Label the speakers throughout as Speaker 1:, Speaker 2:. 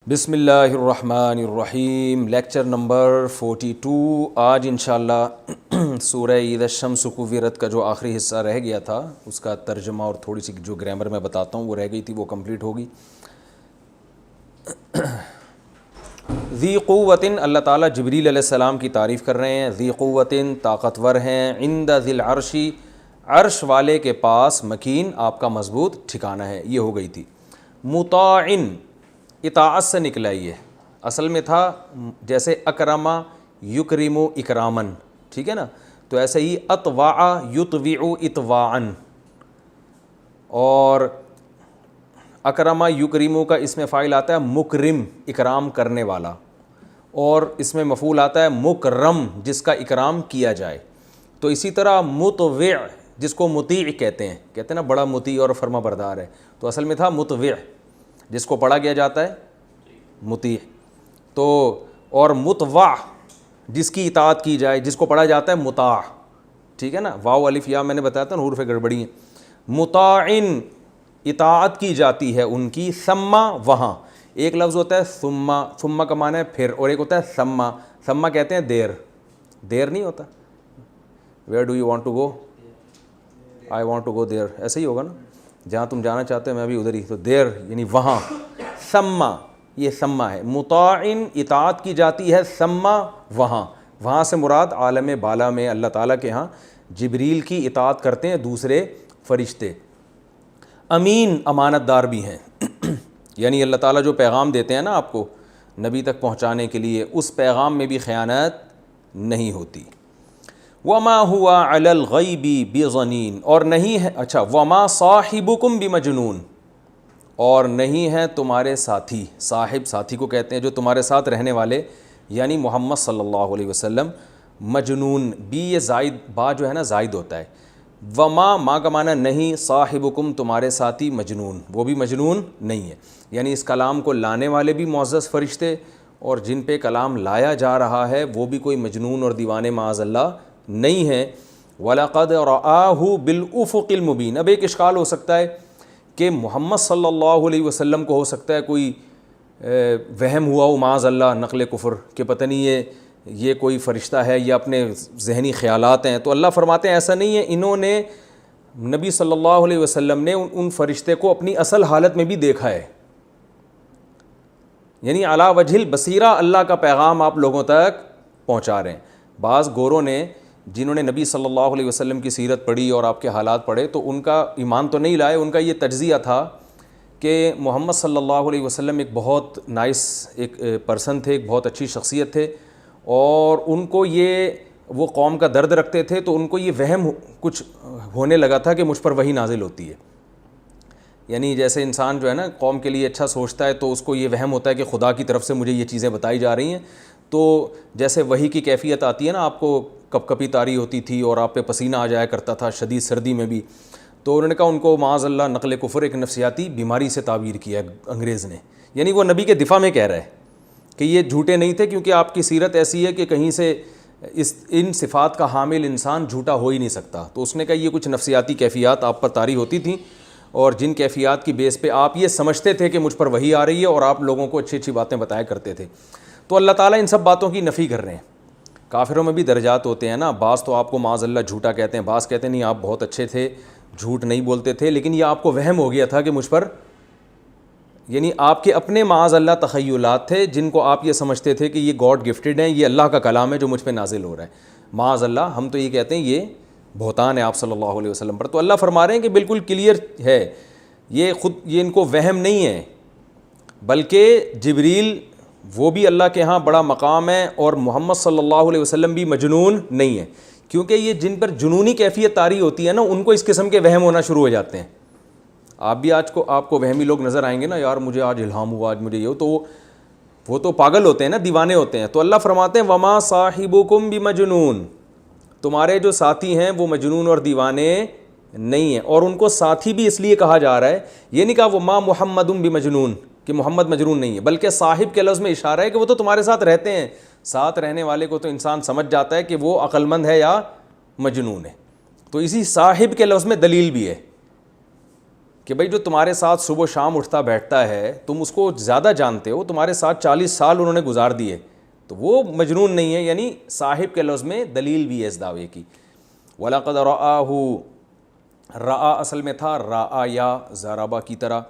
Speaker 1: بسم اللہ الرحمن الرحیم، لیکچر نمبر 42۔ آج انشاءاللہ سورہ اذا الشمس کورت کا جو آخری حصہ رہ گیا تھا اس کا ترجمہ اور تھوڑی سی جو گرامر میں بتاتا ہوں وہ رہ گئی تھی، وہ کمپلیٹ ہوگی۔ ذی قوت، اللہ تعالیٰ جبریل علیہ السلام کی تعریف کر رہے ہیں۔ ذی قوت، طاقتور ہیں، عند ذی العرش، عرش والے کے پاس، مکین، آپ کا مضبوط ٹھکانہ ہے، یہ ہو گئی تھی۔ مطاع، اطاعت سے نکلا، یہ اصل میں تھا جیسے اکرما یکرم اکرامن، ٹھیک ہے نا، تو ایسے ہی اطواع یطوع اطواعن، اور اکرما یکرمو کا اس میں فاعل آتا ہے مکرم، اکرام کرنے والا، اور اس میں مفعول آتا ہے مکرم، جس کا اکرام کیا جائے۔ تو اسی طرح مطوع، جس کو مطیع کہتے ہیں نا، بڑا مطیع اور فرما بردار ہے، تو اصل میں تھا مطوع، جس کو پڑھا گیا جاتا ہے مطیع، تو اور مطوع، جس کی اطاعت کی جائے، جس کو پڑھا جاتا ہے مطاع، ٹھیک ہے نا، واو الف یا میں نے بتایا تھا نا، حروف گڑبڑی ہیں۔ مطاعن، اطاعت کی جاتی ہے ان کی، ثم، وہاں، ایک لفظ ہوتا ہے ثم، ثم کا معنی ہے پھر، اور ایک ہوتا ہے ثم، ثم کہتے ہیں دیر، دیر نہیں ہوتا، where do you want to go, I want to go there, ایسے ہی ہوگا نا، جہاں تم جانا چاہتے ہو میں بھی ادھر ہی، تو دیر یعنی وہاں، ثم، یہ ثم ہے۔ مطاعن، اطاعت کی جاتی ہے، ثم، وہاں، وہاں سے مراد عالم بالا میں اللہ تعالیٰ کے ہاں جبریل کی اطاعت کرتے ہیں دوسرے فرشتے۔ امین، امانت دار بھی ہیں، یعنی اللہ تعالیٰ جو پیغام دیتے ہیں نا آپ کو نبی تک پہنچانے کے لیے، اس پیغام میں بھی خیانت نہیں ہوتی۔ وما ہوا علی الغیب بضنین، اور نہیں ہے، اچھا، وما صاحبکم بمجنون، اور نہیں ہے تمہارے ساتھی، صاحب ساتھی کو کہتے ہیں جو تمہارے ساتھ رہنے والے، یعنی محمد صلی اللہ علیہ وسلم، مجنون، بی یہ زائد، با جو ہے نا زائد ہوتا ہے، وما، ما کا معنی نہیں، صاحبکم تمہارے ساتھی مجنون، وہ بھی مجنون نہیں ہے، یعنی اس کلام کو لانے والے بھی معزز فرشتے، اور جن پہ کلام لایا جا رہا ہے وہ بھی کوئی مجنون اور دیوانے معاذ اللہ نہیں ہے۔ وَلَقَدْ رَآهُ بِالْأُفُقِ الْمُبِينِ، اب ایک اشکال ہو سکتا ہے کہ محمد صلی اللہ علیہ وسلم کو ہو سکتا ہے کوئی وہم ہوا ہو معاذ اللہ، نقل کفر، کہ پتہ نہیں یہ کوئی فرشتہ ہے یا اپنے ذہنی خیالات ہیں، تو اللہ فرماتے ہیں ایسا نہیں ہے، انہوں نے نبی صلی اللہ علیہ وسلم نے ان فرشتے کو اپنی اصل حالت میں بھی دیکھا ہے، یعنی علی وجہ البصیرہ اللہ کا پیغام آپ لوگوں تک پہنچا رہے ہیں۔ بعض گوروں نے جنہوں نے نبی صلی اللہ علیہ وسلم کی سیرت پڑھی اور آپ کے حالات پڑھے تو ان کا ایمان تو نہیں لائے، ان کا یہ تجزیہ تھا کہ محمد صلی اللہ علیہ وسلم ایک بہت نائس ایک پرسن تھے، ایک بہت اچھی شخصیت تھے، اور ان کو وہ قوم کا درد رکھتے تھے، تو ان کو یہ وہم کچھ ہونے لگا تھا کہ مجھ پر وحی نازل ہوتی ہے، یعنی جیسے انسان جو ہے نا قوم کے لیے اچھا سوچتا ہے تو اس کو یہ وہم ہوتا ہے کہ خدا کی طرف سے مجھے یہ چیزیں بتائی جا رہی ہیں، تو جیسے وحی کی کیفیت آتی ہے نا، آپ کو کپ کپی طاری ہوتی تھی اور آپ پہ پسینہ آ جایا کرتا تھا شدید سردی میں بھی، تو انہوں نے کہا ان کو معاذ اللہ نقل کفر ایک نفسیاتی بیماری سے تعبیر کیا انگریز نے، یعنی وہ نبی کے دفاع میں کہہ رہا ہے کہ یہ جھوٹے نہیں تھے، کیونکہ آپ کی سیرت ایسی ہے کہ کہیں سے ان صفات کا حامل انسان جھوٹا ہو ہی نہیں سکتا، تو اس نے کہا یہ کچھ نفسیاتی کیفیات آپ پر طاری ہوتی تھیں، اور جن کیفیات کی بیس پہ آپ یہ سمجھتے تھے کہ مجھ پر وحی آ رہی ہے، اور آپ لوگوں کو اچھی اچھی باتیں بتایا کرتے تھے، تو اللہ تعالیٰ ان سب باتوں کی نفی کر رہے ہیں۔ کافروں میں بھی درجات ہوتے ہیں نا، بعض تو آپ کو معاذ اللہ جھوٹا کہتے ہیں، بعض کہتے ہیں نہیں آپ بہت اچھے تھے، جھوٹ نہیں بولتے تھے، لیکن یہ آپ کو وہم ہو گیا تھا کہ مجھ پر، یعنی آپ کے اپنے معاذ اللہ تخیلات تھے جن کو آپ یہ سمجھتے تھے کہ یہ گاڈ گفٹڈ ہیں، یہ اللہ کا کلام ہے جو مجھ پہ نازل ہو رہا ہے، معاذ اللہ ہم تو یہ کہتے ہیں یہ بہتان ہے آپ صلی اللہ علیہ وسلم پر۔ تو اللہ فرما رہے ہیں کہ بالکل کلیئر ہے، یہ ان کو وہم نہیں ہے، بلکہ جبریل وہ بھی اللہ کے ہاں بڑا مقام ہے، اور محمد صلی اللہ علیہ وسلم بھی مجنون نہیں ہے، کیونکہ یہ جن پر جنونی کیفیت طاری ہوتی ہے نا ان کو اس قسم کے وہم ہونا شروع ہو جاتے ہیں۔ آپ بھی آپ کو وہمی لوگ نظر آئیں گے نا، یار مجھے آج الہام ہوا، آج مجھے یہ، تو وہ تو پاگل ہوتے ہیں نا، دیوانے ہوتے ہیں۔ تو اللہ فرماتے ہیں وما صاحبکم بمجنون، تمہارے جو ساتھی ہیں وہ مجنون اور دیوانے نہیں ہیں، اور ان کو ساتھی بھی اس لیے کہا جا رہا ہے، یہ نہیں کہا وما محمد بمجنون کہ محمد مجنون نہیں ہے، بلکہ صاحب کے لفظ میں اشارہ ہے کہ وہ تو تمہارے ساتھ رہتے ہیں، ساتھ رہنے والے کو تو انسان سمجھ جاتا ہے کہ وہ عقل مند ہے یا مجنون ہے، تو اسی صاحب کے لفظ میں دلیل بھی ہے کہ بھائی جو تمہارے ساتھ صبح و شام اٹھتا بیٹھتا ہے تم اس کو زیادہ جانتے ہو, تمہارے ساتھ 40 سال انہوں نے گزار دیے, تو وہ مجنون نہیں ہے. یعنی صاحب کے لفظ میں دلیل بھی ہے اس دعوے کی. وَلَقَدْ رَآهُ, رَآ اصل میں تھا رَآ یا ضربہ کی طرح,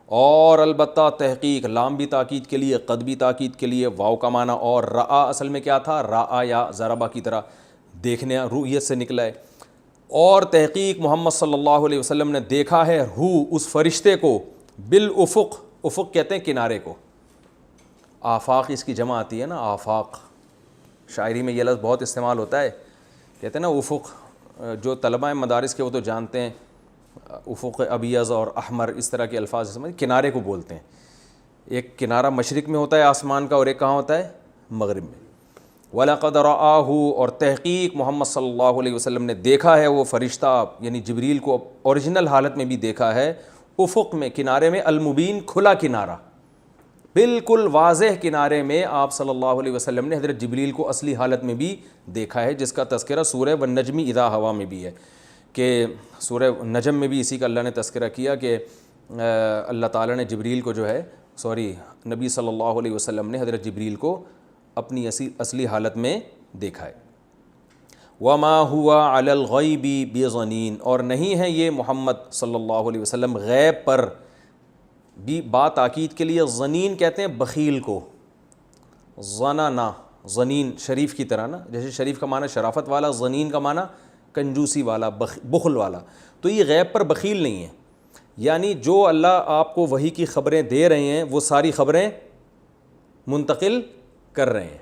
Speaker 1: اور البتہ تحقیق لام بھی تاکید کے لیے, قد بھی تاکید کے لیے, واو کا معنی, اور رآ اصل میں کیا تھا, رآ یا ضربہ کی طرح, دیکھنے رؤیت سے نکلا ہے. اور تحقیق محمد صلی اللہ علیہ وسلم نے دیکھا ہے اس فرشتے کو بالافق, افق کہتے ہیں کنارے کو, آفاق اس کی جمع آتی ہے نا, آفاق, شاعری میں یہ لفظ بہت استعمال ہوتا ہے, کہتے ہیں نا افق. جو طلبہ مدارس کے وہ تو جانتے ہیں, افق ابیض اور احمر اس طرح کے الفاظ کنارے کو بولتے ہیں. ایک کنارہ مشرق میں ہوتا ہے آسمان کا, اور ایک کہاں ہوتا ہے, مغرب میں. وَلَقَدْ رَآهُ, اور تحقیق محمد صلی اللہ علیہ وسلم نے دیکھا ہے وہ فرشتہ یعنی جبریل کو اوریجنل حالت میں بھی دیکھا ہے, افق میں, کنارے میں, المبین کھلا کنارہ, بالکل واضح کنارے میں آپ صلی اللہ علیہ وسلم نے حضرت جبریل کو اصلی حالت میں بھی دیکھا ہے, جس کا تذکرہ سورہ والنجم اذا ہوا میں بھی ہے, کہ سورہ نجم میں بھی اسی کا اللہ نے تذکرہ کیا کہ اللہ تعالیٰ نے جبریل کو جو ہے نبی صلی اللہ علیہ وسلم نے حضرت جبریل کو اپنی اصلی حالت میں دیکھا ہے. وما ہوا علی الغیب بظنین, اور نہیں ہے یہ محمد صلی اللہ علیہ وسلم غیب پر بھی بات تاکید کے لیے, ظنین کہتے ہیں بخیل کو, ظننا, ظنین شریف کی طرح نا, جیسے شریف کا معنی شرافت والا, ظنین کا معنی کنجوسی والا, بخل والا. تو یہ غیب پر بخیل نہیں ہے, یعنی جو اللہ آپ کو وحی کی خبریں دے رہے ہیں وہ ساری خبریں منتقل کر رہے ہیں.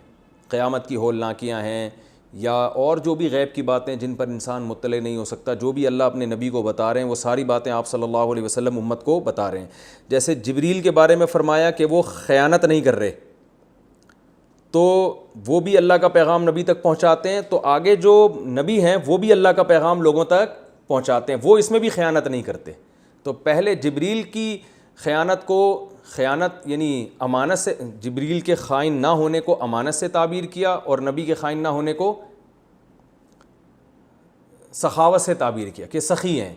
Speaker 1: قیامت کی ہولناکیاں ہیں یا اور جو بھی غیب کی باتیں جن پر انسان مطلع نہیں ہو سکتا, جو بھی اللہ اپنے نبی کو بتا رہے ہیں وہ ساری باتیں آپ صلی اللہ علیہ وسلم امت کو بتا رہے ہیں. جیسے جبریل کے بارے میں فرمایا کہ وہ خیانت نہیں کر رہے, تو وہ بھی اللہ کا پیغام نبی تک پہنچاتے ہیں, تو آگے جو نبی ہیں وہ بھی اللہ کا پیغام لوگوں تک پہنچاتے ہیں, وہ اس میں بھی خیانت نہیں کرتے. تو پہلے جبریل کی خیانت یعنی امانت سے, جبریل کے خائن نہ ہونے کو امانت سے تعبیر کیا, اور نبی کے خائن نہ ہونے کو سخاوت سے تعبیر کیا کہ سخی ہیں,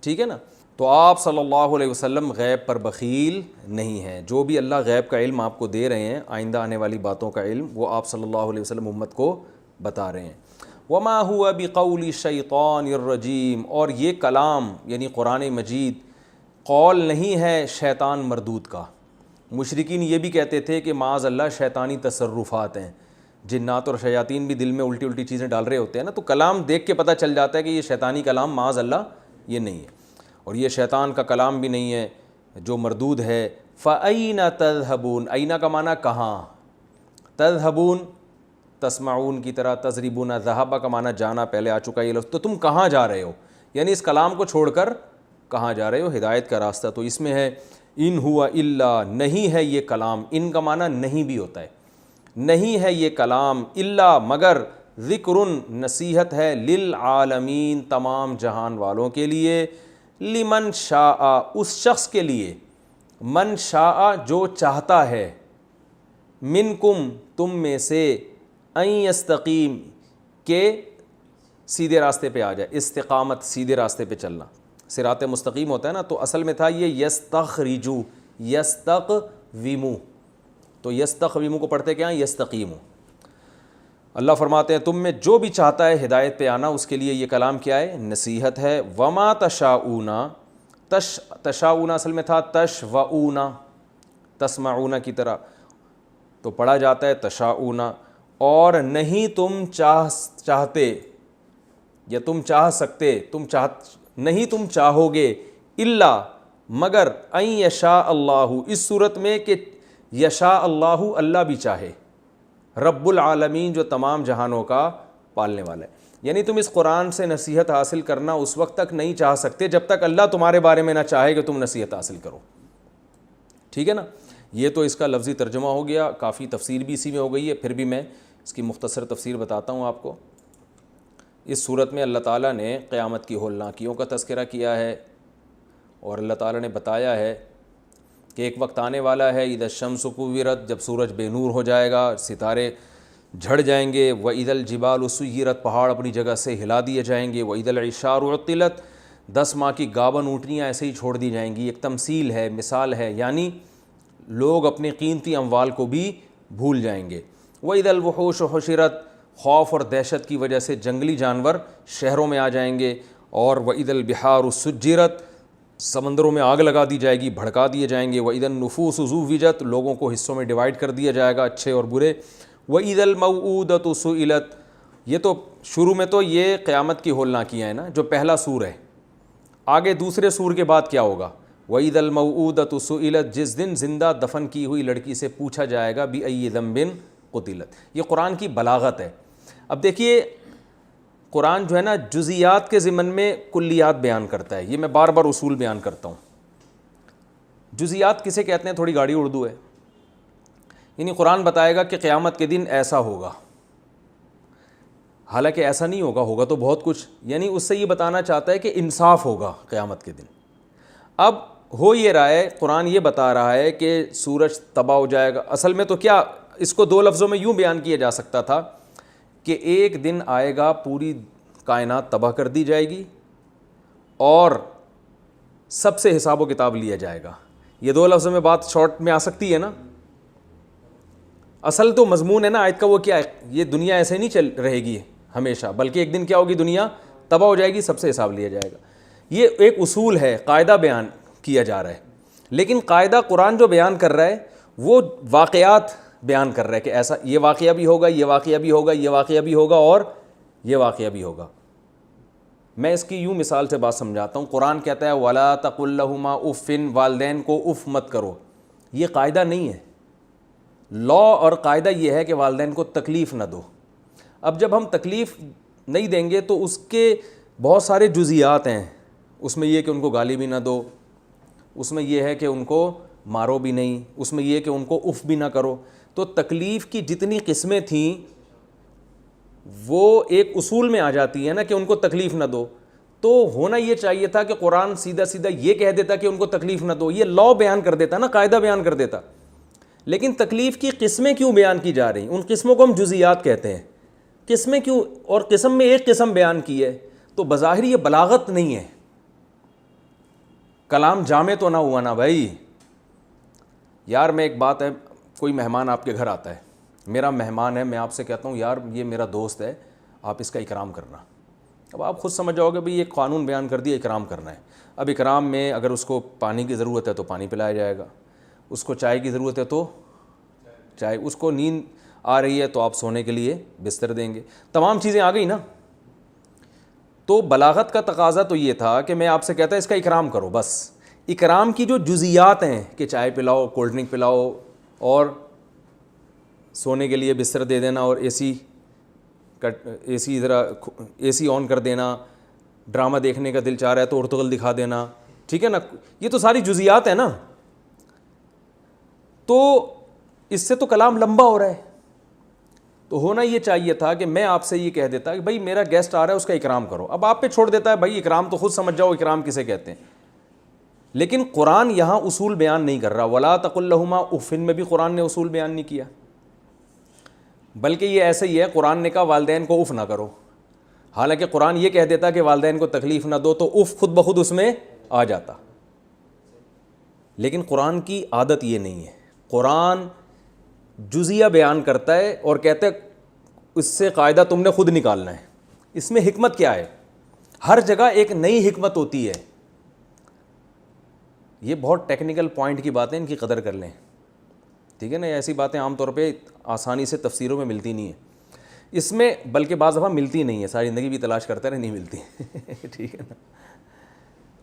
Speaker 1: ٹھیک ہے نا. تو آپ صلی اللہ علیہ وسلم غیب پر بخیل نہیں ہیں, جو بھی اللہ غیب کا علم آپ کو دے رہے ہیں, آئندہ آنے والی باتوں کا علم, وہ آپ صلی اللہ علیہ وسلم امت کو بتا رہے ہیں. وما هو بقول الشیطان الرجیم, اور یہ کلام یعنی قرآن مجید قول نہیں ہے شیطان مردود کا. مشرکین یہ بھی کہتے تھے کہ معاذ اللہ شیطانی تصرفات ہیں, جنات اور شیاطین بھی دل میں الٹی الٹی چیزیں ڈال رہے ہوتے ہیں نا, تو کلام دیکھ کے پتہ چل جاتا ہے کہ یہ شیطانی کلام معاذ اللہ یہ نہیں ہے, اور یہ شیطان کا کلام بھی نہیں ہے جو مردود ہے. فَأَيْنَ تَذْهَبُونَ, اینا کا معنی کہاں, تذہبون تسمعون کی طرح, تضربون, ذہبہ کا معنی جانا, پہلے آ چکا یہ لفظ. تو تم کہاں جا رہے ہو, یعنی اس کلام کو چھوڑ کر کہاں جا رہے ہو, ہدایت کا راستہ تو اس میں ہے. ان ہوا الا, نہیں ہے یہ کلام, ان کا معنی نہیں بھی ہوتا ہے, نہیں ہے یہ کلام, الا مگر, ذکر نصیحت ہے, للعالمین تمام جہان والوں کے لیے, لمن شاء اس شخص کے لیے, من شاء جو چاہتا ہے, منکم تم میں سے, ان یستقیم کہ سیدھے راستے پہ آ جائے, استقامت سیدھے راستے پہ چلنا, صراط مستقیم ہوتا ہے نا, تو اصل میں تھا یہ یستخرجو, یستقویمو, تو یستقویمو کو پڑھتے کیا ہیں, یستقیمو. اللہ فرماتے ہیں تم میں جو بھی چاہتا ہے ہدایت پہ آنا اس کے لیے یہ کلام کیا ہے, نصیحت ہے. وما تشاؤون, تشاؤون اصل میں تھا تشوؤون, تسمعون کی طرح, تو پڑھا جاتا ہے تشاؤون, اور نہیں تم چاہتے یا تم چاہ سکتے, نہیں تم چاہو گے, الا مگر, ان یشاء اللہ, اس صورت میں کہ یشاء اللہ, اللہ بھی چاہے, رب العالمین جو تمام جہانوں کا پالنے والا ہے. یعنی تم اس قرآن سے نصیحت حاصل کرنا اس وقت تک نہیں چاہ سکتے جب تک اللہ تمہارے بارے میں نہ چاہے کہ تم نصیحت حاصل کرو, ٹھیک ہے نا. یہ تو اس کا لفظی ترجمہ ہو گیا, کافی تفسیر بھی اسی میں ہو گئی ہے, پھر بھی میں اس کی مختصر تفسیر بتاتا ہوں آپ کو. اس صورت میں اللہ تعالیٰ نے قیامت کی ہولناکیوں کا تذکرہ کیا ہے, اور اللہ تعالیٰ نے بتایا ہے کہ ایک وقت آنے والا ہے, اذا الشمس کوورت, جب سورج بے نور ہو جائے گا, ستارے جھڑ جائیں گے, وَإِذَا الْجِبَالُ سُيِّرَتْ, پہاڑ اپنی جگہ سے ہلا دیے جائیں گے, وَإِذَا الْعِشَارُ عُطِّلَتْ, 10 ماہ کی گابن اونٹنیاں ایسے ہی چھوڑ دی جائیں گی. ایک تمثیل ہے, مثال ہے, یعنی لوگ اپنے قیمتی اموال کو بھی بھول جائیں گے. وَإِذَا الْوُحُوشُ حُشِرَتْ, خوف اور دہشت کی وجہ سے جنگلی جانور شہروں میں آ جائیں گے. اور وَإِذَا الْبِحَارُ سُجِّرَتْ, سمندروں میں آگ لگا دی جائے گی, بھڑکا دیے جائیں گے. وَإِذَا النُّفُوسُ زُوِّجَتْ, لوگوں کو حصوں میں ڈیوائڈ کر دیا جائے گا, اچھے اور برے. وَإِذَا الْمَوْءُودَةُ سُئِلَتْ, یہ تو شروع میں تو یہ قیامت کی ہولناکیاں ہیں نا, جو پہلا سور ہے. آگے دوسرے سور کے بعد کیا ہوگا؟ وَإِذَا الْمَوْءُودَةُ سُئِلَتْ, جس دن زندہ دفن کی ہوئی لڑکی سے پوچھا جائے گا بِأَيِّ ذَنبٍ قُتِلَتْ. یہ قرآن کی بلاغت ہے. اب دیکھیے قرآن جو ہے نا جزیات کے ضمن میں کلیات بیان کرتا ہے. یہ میں بار بار اصول بیان کرتا ہوں. جزیات کسے کہتے ہیں؟ تھوڑی گاڑی اردو ہے. یعنی قرآن بتائے گا کہ قیامت کے دن ایسا ہوگا, حالانکہ ایسا نہیں ہوگا, ہوگا تو بہت کچھ. یعنی اس سے یہ بتانا چاہتا ہے کہ انصاف ہوگا قیامت کے دن. اب ہو یہ رہا ہے, قرآن یہ بتا رہا ہے کہ سورج تباہ ہو جائے گا. اصل میں تو کیا, اس کو 2 لفظوں میں یوں بیان کیا جا سکتا تھا کہ ایک دن آئے گا پوری کائنات تباہ کر دی جائے گی اور سب سے حساب و کتاب لیا جائے گا. یہ 2 لفظوں میں بات شارٹ میں آ سکتی ہے نا. اصل تو مضمون ہے نا آیت کا وہ کیا ہے, یہ دنیا ایسے نہیں چل رہے گی ہمیشہ, بلکہ ایک دن کیا ہوگی, دنیا تباہ ہو جائے گی, سب سے حساب لیا جائے گا. یہ ایک اصول ہے, قاعدہ بیان کیا جا رہا ہے. لیکن قاعدہ قرآن جو بیان کر رہا ہے وہ واقعات بیان کر رہا ہے کہ ایسا یہ واقعہ بھی ہوگا, یہ واقعہ بھی ہوگا, یہ واقعہ بھی ہوگا اور یہ واقعہ بھی ہوگا. میں اس کی یوں مثال سے بات سمجھاتا ہوں. قرآن کہتا ہے وَلَا تَقُل لَّهُمَا اُفٍّ, والدین کو اف مت کرو. یہ قاعدہ نہیں ہے. لا اور قاعدہ یہ ہے کہ والدین کو تکلیف نہ دو. اب جب ہم تکلیف نہیں دیں گے تو اس کے بہت سارے جزیات ہیں. اس میں یہ کہ ان کو گالی بھی نہ دو, اس میں یہ ہے کہ ان کو مارو بھی نہیں, اس میں یہ کہ ان کو اف بھی نہ کرو. تو تکلیف کی جتنی قسمیں تھیں وہ ایک اصول میں آ جاتی ہے نا کہ ان کو تکلیف نہ دو. تو ہونا یہ چاہیے تھا کہ قرآن سیدھا سیدھا یہ کہہ دیتا کہ ان کو تکلیف نہ دو, یہ لا بیان کر دیتا نا, قاعدہ بیان کر دیتا. لیکن تکلیف کی قسمیں کیوں بیان کی جا رہی ہیں؟ ان قسموں کو ہم جزیات کہتے ہیں. قسمیں کیوں, اور قسم میں ایک قسم بیان کی ہے تو بظاہر یہ بلاغت نہیں ہے, کلام جامع تو نہ ہوا نا بھائی. یار میں ایک بات ہے, کوئی مہمان آپ کے گھر آتا ہے, میرا مہمان ہے, میں آپ سے کہتا ہوں یار یہ میرا دوست ہے, آپ اس کا اکرام کرنا. اب آپ خود سمجھ جاؤ گے بھئی یہ قانون بیان کر دیا اکرام کرنا ہے. اب اکرام میں اگر اس کو پانی کی ضرورت ہے تو پانی پلایا جائے گا, اس کو چائے کی ضرورت ہے تو چائے, اس کو نیند آ رہی ہے تو آپ سونے کے لیے بستر دیں گے. تمام چیزیں آ گئی نا. تو بلاغت کا تقاضا تو یہ تھا کہ میں آپ سے کہتا اس کا اکرام کرو. بس اکرام کی جو جزیات ہیں کہ چائے پلاؤ, کولڈ ڈرنک پلاؤ اور سونے کے لیے بستر دے دینا اور اے سی ذرا اے سی آن کر دینا, ڈرامہ دیکھنے کا دل چاہ رہا ہے تو ارطغرل دکھا دینا, ٹھیک ہے نا, یہ تو ساری جزیات ہیں نا. تو اس سے تو کلام لمبا ہو رہا ہے. تو ہونا یہ چاہیے تھا کہ میں آپ سے یہ کہہ دیتا کہ بھائی میرا گیسٹ آ رہا ہے اس کا اکرام کرو. اب آپ پہ چھوڑ دیتا ہے بھائی اکرام تو خود سمجھ جاؤ اکرام کسے کہتے ہیں. لیکن قرآن یہاں اصول بیان نہیں کر رہا. وَلَا تَقُل لَّهُمَا اُفٍّ میں بھی قرآن نے اصول بیان نہیں کیا, بلکہ یہ ایسے ہی ہے, قرآن نے کہا والدین کو اف نہ کرو. حالانکہ قرآن یہ کہہ دیتا کہ والدین کو تکلیف نہ دو تو اف خود بخود اس میں آ جاتا. لیکن قرآن کی عادت یہ نہیں ہے. قرآن جزیہ بیان کرتا ہے اور کہتا ہے اس سے قاعدہ تم نے خود نکالنا ہے. اس میں حکمت کیا ہے؟ ہر جگہ ایک نئی حکمت ہوتی ہے. یہ بہت ٹیکنیکل پوائنٹ کی باتیں, ان کی قدر کر لیں, ٹھیک ہے نا. ایسی باتیں عام طور پہ آسانی سے تفسیروں میں ملتی نہیں ہیں. اس میں بلکہ بعض دفعہ ملتی نہیں ہے, ساری زندگی بھی تلاش کرتا رہے نہیں ملتی, ٹھیک ہے نا.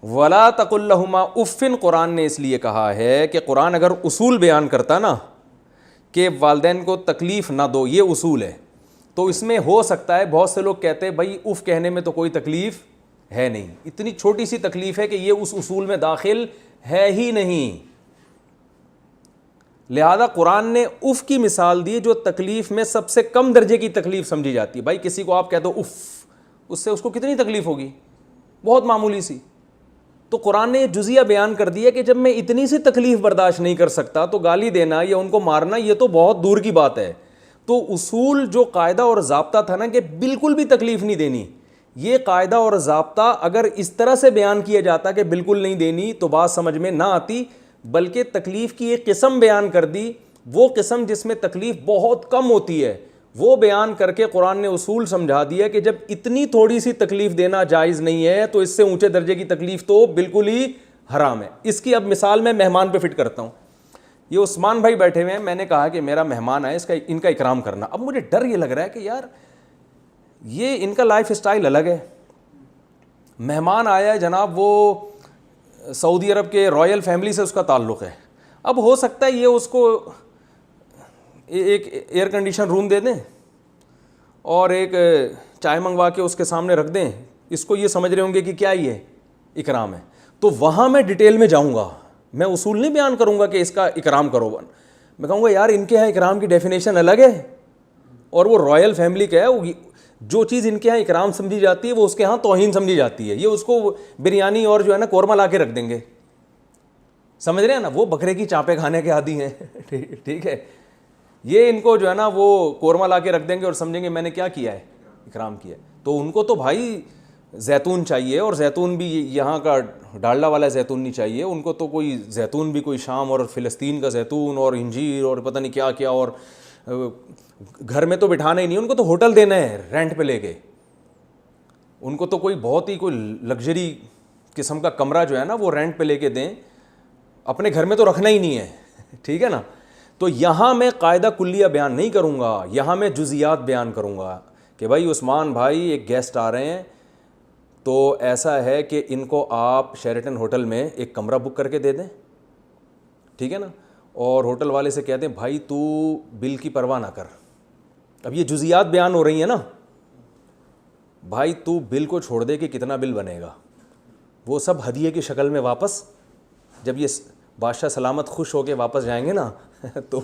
Speaker 1: وَلَا تَقُل لَّهُمَا اُفٍّ قرآن نے اس لیے کہا ہے کہ قرآن اگر اصول بیان کرتا نا کہ والدین کو تکلیف نہ دو, یہ اصول ہے, تو اس میں ہو سکتا ہے بہت سے لوگ کہتے ہیں بھائی اف کہنے میں تو کوئی تکلیف ہے نہیں, اتنی چھوٹی سی تکلیف ہے کہ یہ اس اصول میں داخل ہے ہی نہیں. لہذا قرآن نے اف کی مثال دی جو تکلیف میں سب سے کم درجے کی تکلیف سمجھی جاتی ہے. بھائی کسی کو آپ کہہ دو اف, اس سے اس کو کتنی تکلیف ہوگی؟ بہت معمولی سی. تو قرآن نے جزیہ بیان کر دیا کہ جب میں اتنی سی تکلیف برداشت نہیں کر سکتا تو گالی دینا یا ان کو مارنا یہ تو بہت دور کی بات ہے. تو اصول جو قاعدہ اور ضابطہ تھا نا کہ بالکل بھی تکلیف نہیں دینی, یہ قاعدہ اور ضابطہ اگر اس طرح سے بیان کیا جاتا کہ بالکل نہیں دینی تو بات سمجھ میں نہ آتی، بلکہ تکلیف کی ایک قسم بیان کر دی، وہ قسم جس میں تکلیف بہت کم ہوتی ہے، وہ بیان کر کے قرآن نے اصول سمجھا دیا کہ جب اتنی تھوڑی سی تکلیف دینا جائز نہیں ہے تو اس سے اونچے درجے کی تکلیف تو بالکل ہی حرام ہے۔ اس کی اب مثال میں مہمان پہ فٹ کرتا ہوں۔ یہ عثمان بھائی بیٹھے ہوئے ہیں، میں نے کہا کہ میرا مہمان ہے، ان کا اکرام کرنا۔ اب مجھے ڈر یہ لگ رہا ہے کہ یار یہ ان کا لائف اسٹائل الگ ہے، مہمان آیا ہے جناب، وہ سعودی عرب کے رائل فیملی سے اس کا تعلق ہے، اب ہو سکتا ہے یہ اس کو ایک ایئر کنڈیشن روم دے دیں اور ایک چائے منگوا کے اس کے سامنے رکھ دیں، اس کو یہ سمجھ رہے ہوں گے کہ کیا یہ اکرام ہے، تو وہاں میں ڈیٹیل میں جاؤں گا، میں اصول نہیں بیان کروں گا کہ اس کا اکرام کرو، میں کہوں گا یار ان کے یہاں اکرام کی ڈیفینیشن الگ ہے اور وہ رائل فیملی کا ہے، جو چیز ان کے یہاں اکرام سمجھی جاتی ہے وہ اس کے ہاں توہین سمجھی جاتی ہے، یہ اس کو بریانی اور جو ہے نا قورمہ لا کے رکھ دیں گے، سمجھ رہے ہیں نا، وہ بکرے کی چانپیں کھانے کے عادی ہیں، ٹھیک ہے، یہ ان کو جو ہے نا وہ قورمہ لا کے رکھ دیں گے اور سمجھیں گے میں نے کیا کیا ہے، اکرام کیا ہے، تو ان کو تو بھائی زیتون چاہیے، اور زیتون بھی یہاں کا ڈالڈا والا زیتون نہیں چاہیے، ان کو تو کوئی زیتون بھی کوئی شام اور فلسطین کا زیتون اور انجیر اور پتہ نہیں کیا کیا، اور گھر میں تو بٹھانا ہی نہیں، ان کو تو ہوٹل دینا ہے رینٹ پہ لے کے، ان کو تو کوئی بہت ہی کوئی لگژری قسم کا کمرہ جو ہے نا وہ رینٹ پہ لے کے دیں، اپنے گھر میں تو رکھنا ہی نہیں ہے، ٹھیک ہے نا۔ تو یہاں میں قاعدہ کلیہ بیان نہیں کروں گا، یہاں میں جزیات بیان کروں گا کہ بھائی عثمان بھائی ایک گیسٹ آ رہے ہیں، تو ایسا ہے کہ ان کو آپ شیرٹن ہوٹل میں ایک کمرہ بک کر کے دے دیں، ٹھیک ہے نا، اور ہوٹل والے سے کہہ دیں بھائی تو بل کی پرواہ نہ کر، اب یہ جزیات بیان ہو رہی ہیں نا، بھائی تو بل کو چھوڑ دے کہ کتنا بل بنے گا، وہ سب ہدیے کی شکل میں واپس، جب یہ بادشاہ سلامت خوش ہو کے واپس جائیں گے نا تو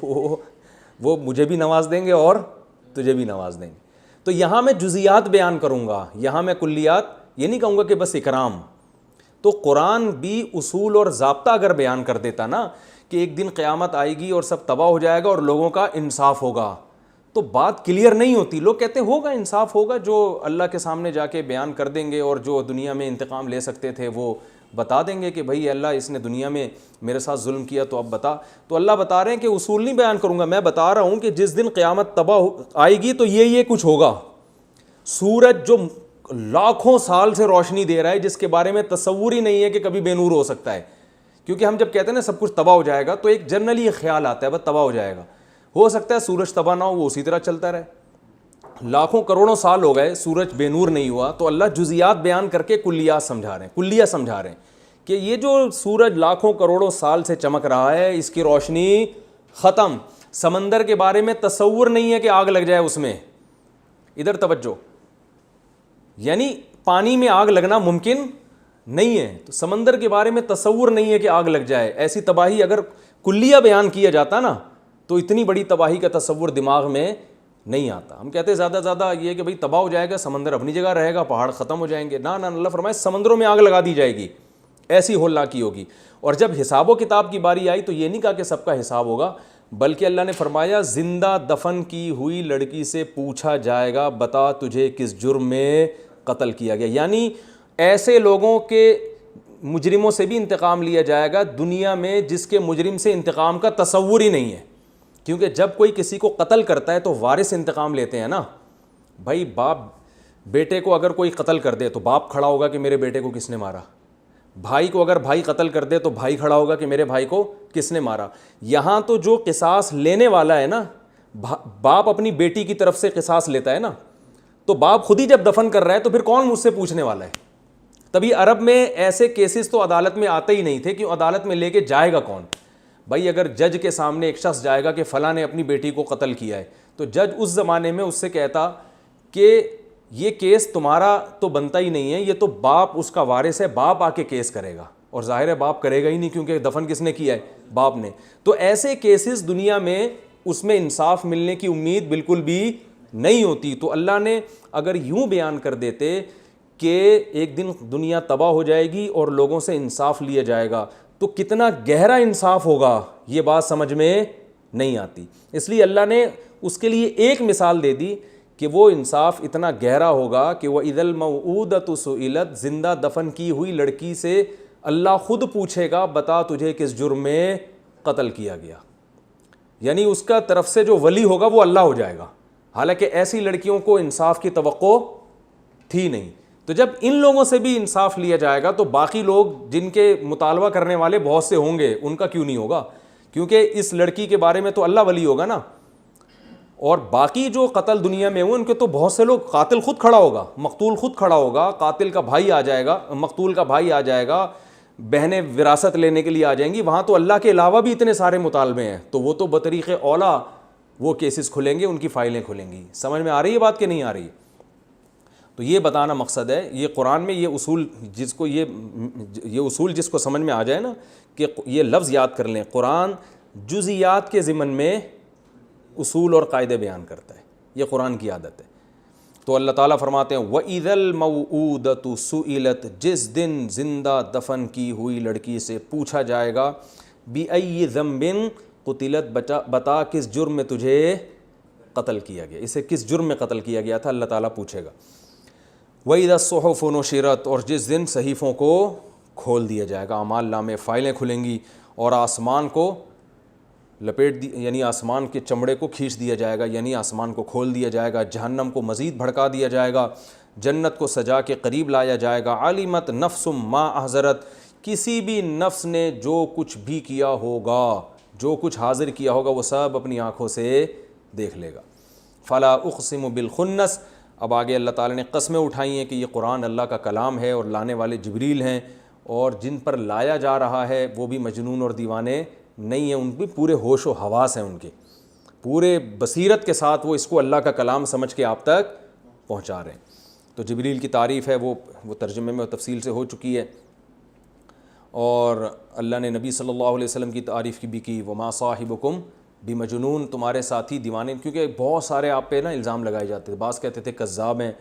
Speaker 1: وہ مجھے بھی نواز دیں گے اور تجھے بھی نواز دیں گے۔ تو یہاں میں جزیات بیان کروں گا، یہاں میں کلیات یہ نہیں کہوں گا کہ بس اکرام۔ تو قرآن بھی اصول اور ضابطہ اگر بیان کر دیتا نا کہ ایک دن قیامت آئے گی اور سب تباہ ہو جائے گا اور لوگوں کا انصاف ہوگا، تو بات کلیئر نہیں ہوتی، لوگ کہتے ہوگا انصاف ہوگا، جو اللہ کے سامنے جا کے بیان کر دیں گے اور جو دنیا میں انتقام لے سکتے تھے وہ بتا دیں گے کہ بھائی اللہ اس نے دنیا میں میرے ساتھ ظلم کیا تو اب بتا۔ تو اللہ بتا رہے ہیں کہ اصول نہیں بیان کروں گا، میں بتا رہا ہوں کہ جس دن قیامت تباہ آئے گی تو یہ کچھ ہوگا۔ سورج جو لاکھوں سال سے روشنی دے رہا ہے، جس کے بارے میں تصور ہی نہیں ہے کہ کبھی بے نور ہو سکتا ہے، کیونکہ ہم جب کہتے ہیں نا سب کچھ تباہ ہو جائے گا تو ایک جنرلی خیال آتا ہے بس تباہ ہو جائے گا، ہو سکتا ہے سورج تباہ نہ ہو، وہ اسی طرح چلتا رہے، لاکھوں کروڑوں سال ہو گئے سورج بے نور نہیں ہوا، تو اللہ جزیات بیان کر کے کلیات سمجھا رہے ہیں، کلیہ سمجھا رہے ہیں کہ یہ جو سورج لاکھوں کروڑوں سال سے چمک رہا ہے اس کی روشنی ختم، سمندر کے بارے میں تصور نہیں ہے کہ آگ لگ جائے اس میں، ادھر توجہ، یعنی پانی میں آگ لگنا ممکن نہیں ہے، تو سمندر کے بارے میں تصور نہیں ہے کہ آگ لگ جائے، ایسی تباہی اگر کلیہ بیان کیا جاتا نا تو اتنی بڑی تباہی کا تصور دماغ میں نہیں آتا۔ ہم کہتے ہیں زیادہ زیادہ یہ کہ بھائی تباہ ہو جائے گا، سمندر اپنی جگہ رہے گا، پہاڑ ختم ہو جائیں گے، نہ اللہ فرمائے سمندروں میں آگ لگا دی جائے گی، ایسی ہولناکی ہوگی۔ اور جب حساب و کتاب کی باری آئی تو یہ نہیں کہا کہ سب کا حساب ہوگا، بلکہ اللہ نے فرمایا زندہ دفن کی ہوئی لڑکی سے پوچھا جائے گا بتا تجھے کس جرم میں قتل کیا گیا، یعنی ایسے لوگوں کے مجرموں سے بھی انتقام لیا جائے گا دنیا میں جس کے مجرم سے انتقام کا تصور ہی نہیں ہے، کیونکہ جب کوئی کسی کو قتل کرتا ہے تو وارث انتقام لیتے ہیں نا، بھائی باپ بیٹے کو اگر کوئی قتل کر دے تو باپ کھڑا ہوگا کہ میرے بیٹے کو کس نے مارا، بھائی کو اگر بھائی قتل کر دے تو بھائی کھڑا ہوگا کہ میرے بھائی کو کس نے مارا۔ یہاں تو جو قصاص لینے والا ہے نا، باپ اپنی بیٹی کی طرف سے قصاص لیتا ہے نا، تو باپ خود ہی جب دفن کر رہا ہے تو پھر کون مجھ سے پوچھنے والا ہے؟ تبھی عرب میں ایسے کیسز تو عدالت میں آتے ہی نہیں تھے، کہ عدالت میں لے کے جائے گا کون؟ بھائی اگر جج کے سامنے ایک شخص جائے گا کہ فلاں نے اپنی بیٹی کو قتل کیا ہے، تو جج اس زمانے میں اس سے کہتا کہ یہ کیس تمہارا تو بنتا ہی نہیں ہے، یہ تو باپ اس کا وارث ہے، باپ آ کے کیس کرے گا، اور ظاہر ہے باپ کرے گا ہی نہیں کیونکہ دفن کس نے کیا ہے؟ باپ نے۔ تو ایسے کیسز دنیا میں اس میں انصاف ملنے کی امید بالکل بھی نہیں ہوتی۔ تو اللہ نے اگر یوں بیان کر دیتے کہ ایک دن دنیا تباہ ہو جائے گی اور لوگوں سے انصاف لیا جائے گا تو کتنا گہرا انصاف ہوگا، یہ بات سمجھ میں نہیں آتی۔ اس لیے اللہ نے اس کے لیے ایک مثال دے دی کہ وہ انصاف اتنا گہرا ہوگا کہ وَإِذَا الْمَوْعُودَةُ سُئِلَتْ زندہ دفن کی ہوئی لڑکی سے اللہ خود پوچھے گا بتا تجھے کس جرم میں قتل کیا گیا. یعنی اس کا طرف سے جو ولی ہوگا وہ اللہ ہو جائے گا, حالانکہ ایسی لڑکیوں کو انصاف کی توقع تھی نہیں. تو جب ان لوگوں سے بھی انصاف لیا جائے گا تو باقی لوگ جن کے مطالبہ کرنے والے بہت سے ہوں گے ان کا کیوں نہیں ہوگا, کیونکہ اس لڑکی کے بارے میں تو اللہ ولی ہوگا نا. اور باقی جو قتل دنیا میں ہوئے ان کے تو بہت سے لوگ, قاتل خود کھڑا ہوگا, مقتول خود کھڑا ہوگا, قاتل کا بھائی آ جائے گا, مقتول کا بھائی آ جائے گا, بہنیں وراثت لینے کے لیے آ جائیں گی. وہاں تو اللہ کے علاوہ بھی اتنے سارے مطالبے ہیں, تو وہ تو بطریق اولا وہ کیسز کھلیں گے, ان کی فائلیں کھلیں گی. سمجھ میں آ رہی ہے بات کہ نہیں آ رہی؟ تو یہ بتانا مقصد ہے. یہ قرآن میں یہ اصول جس کو یہ اصول جس کو سمجھ میں آ جائے نا, کہ یہ لفظ یاد کر لیں, قرآن جزیات کے ضمن میں اصول اور قاعدے بیان کرتا ہے. یہ قرآن کی عادت ہے. تو اللہ تعالیٰ فرماتے ہیں وَإِذَا الْمَوْعُودَةُ سُئِلَتْ جس دن زندہ دفن کی ہوئی لڑکی سے پوچھا جائے گا بِأَيِّ ذَنبٍ قُتِلَتْ بتا کس جرم میں تجھے قتل کیا گیا, اسے کس جرم میں قتل کیا گیا تھا, اللہ تعالیٰ پوچھے گا. وَإِذَا الصُّحُفُ نُشِرَتْ اور جس دن صحیفوں کو کھول دیا جائے گا, اعمال نامے فائلیں کھلیں گی, اور آسمان کو لپیٹ یعنی آسمان کے چمڑے کو کھینچ دیا جائے گا, یعنی آسمان کو کھول دیا جائے گا, جہنم کو مزید بھڑکا دیا جائے گا, جنت کو سجا کے قریب لایا جائے گا. عَلِمَتْ نَفْسٌ مَا أَحْضَرَتْ کسی بھی نفس نے جو کچھ بھی کیا ہوگا, جو کچھ حاضر کیا ہوگا وہ سب اپنی آنکھوں سے دیکھ لے گا. فَلَا أُقْسِمُ بِالْخُنَّسِ اب آگے اللہ تعالیٰ نے قسمیں اٹھائی ہیں کہ یہ قرآن اللہ کا کلام ہے اور لانے والے جبریل ہیں, اور جن پر لایا جا رہا ہے وہ بھی مجنون اور دیوانے نہیں ہیں, ان بھی پورے ہوش و حواس ہیں, ان کے پورے بصیرت کے ساتھ وہ اس کو اللہ کا کلام سمجھ کے آپ تک پہنچا رہے ہیں. تو جبریل کی تعریف ہے وہ ترجمے میں تفصیل سے ہو چکی ہے, اور اللہ نے نبی صلی اللہ علیہ وسلم کی تعریف کی بھی کی, وما صاحبکم بمجنون تمہارے ساتھی دیوانے, کیونکہ بہت سارے آپ پہ نا الزام لگائے جاتے تھے. بعض کہتے تھے کذاب ہیں,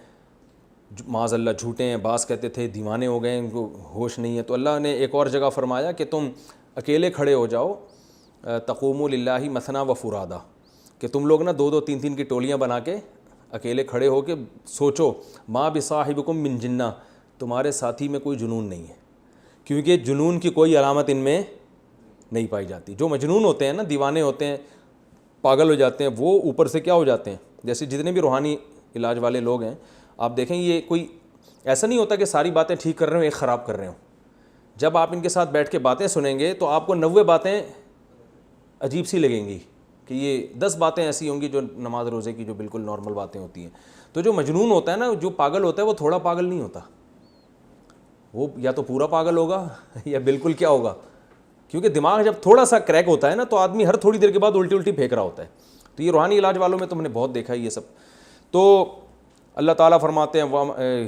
Speaker 1: معاذ اللہ جھوٹے ہیں, بعض کہتے تھے دیوانے ہو گئے, ان کو ہوش نہیں ہے. تو اللہ نے ایک اور جگہ فرمایا کہ تم اکیلے کھڑے ہو جاؤ, تقوموا للہ مثنی و فرادا, کہ تم لوگ نا 2-2 3-3 کی ٹولیاں بنا کے اکیلے کھڑے ہو کے سوچو, ما بصاحبکم من جنہ تمہارے ساتھی میں کوئی جنون نہیں ہے, کیونکہ جنون کی کوئی علامت ان میں نہیں پائی جاتی. جو مجنون ہوتے ہیں نا, دیوانے ہوتے ہیں, پاگل ہو جاتے ہیں, وہ اوپر سے کیا ہو جاتے ہیں, جیسے جتنے بھی روحانی علاج والے لوگ ہیں آپ دیکھیں, یہ کوئی ایسا نہیں ہوتا کہ ساری باتیں ٹھیک کر رہے ہوں ایک خراب کر رہے ہوں. جب آپ ان کے ساتھ بیٹھ کے باتیں سنیں گے تو آپ کو 90 باتیں عجیب سی لگیں گی, کہ یہ 10 باتیں ایسی ہوں گی جو نماز روزے کی جو بالکل نارمل باتیں ہوتی ہیں. تو جو مجنون ہوتا ہے نا, جو پاگل ہوتا ہے, وہ تھوڑا پاگل نہیں ہوتا, وہ یا تو پورا پاگل ہوگا یا بالکل کیا ہوگا, کیونکہ دماغ جب تھوڑا سا کریک ہوتا ہے نا تو آدمی ہر تھوڑی دیر کے بعد الٹی پھینک رہا ہوتا ہے. تو یہ روحانی علاج والوں میں تو میں نے بہت دیکھا ہے یہ سب. تو اللہ تعالیٰ فرماتے ہیں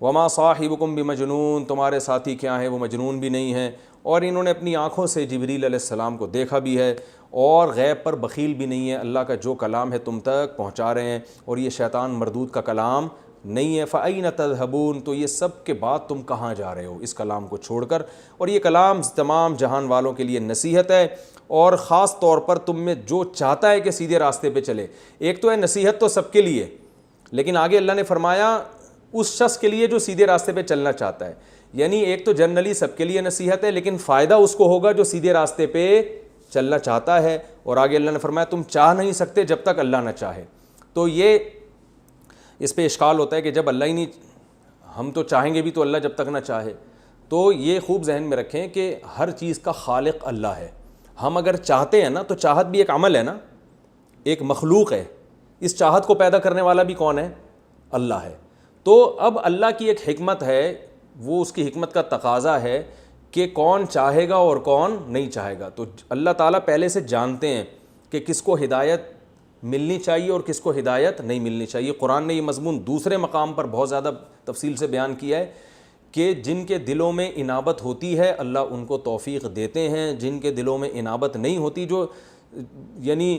Speaker 1: وما صاحبکم بمجنون تمہارے ساتھی کیا ہیں, وہ مجنون بھی نہیں ہیں, اور انہوں نے اپنی آنکھوں سے جبریل علیہ السلام کو دیکھا بھی ہے, اور غیب پر بخیل بھی نہیں ہے, اللہ کا جو کلام ہے تم تک پہنچا رہے ہیں, اور یہ شیطان مردود کا کلام نہیں ہے. فَأَيْنَ تَذْهَبُونَ تو یہ سب کے بعد تم کہاں جا رہے ہو اس کلام کو چھوڑ کر. اور یہ کلام تمام جہان والوں کے لیے نصیحت ہے, اور خاص طور پر تم میں جو چاہتا ہے کہ سیدھے راستے پہ چلے. ایک تو ہے نصیحت تو سب کے لیے, لیکن آگے اللہ نے فرمایا اس شخص کے لیے جو سیدھے راستے پہ چلنا چاہتا ہے. یعنی ایک تو جنرلی سب کے لیے نصیحت ہے, لیکن فائدہ اس کو ہوگا جو سیدھے راستے پہ چلنا چاہتا ہے. اور آگے اللہ نے فرمایا تم چاہ نہیں سکتے جب تک اللہ نہ چاہے. تو یہ اس پہ اشکال ہوتا ہے کہ جب اللہ ہی نہیں, ہم تو چاہیں گے بھی تو اللہ جب تک نہ چاہے. تو یہ خوب ذہن میں رکھیں کہ ہر چیز کا خالق اللہ ہے. ہم اگر چاہتے ہیں نا تو چاہت بھی ایک عمل ہے نا, ایک مخلوق ہے, اس چاہت کو پیدا کرنے والا بھی کون ہے؟ اللہ ہے. تو اب اللہ کی ایک حکمت ہے, وہ اس کی حکمت کا تقاضا ہے کہ کون چاہے گا اور کون نہیں چاہے گا. تو اللہ تعالیٰ پہلے سے جانتے ہیں کہ کس کو ہدایت ملنی چاہیے اور کس کو ہدایت نہیں ملنی چاہیے. قرآن نے یہ مضمون دوسرے مقام پر بہت زیادہ تفصیل سے بیان کیا ہے کہ جن کے دلوں میں انابت ہوتی ہے اللہ ان کو توفیق دیتے ہیں, جن کے دلوں میں انابت نہیں ہوتی, جو یعنی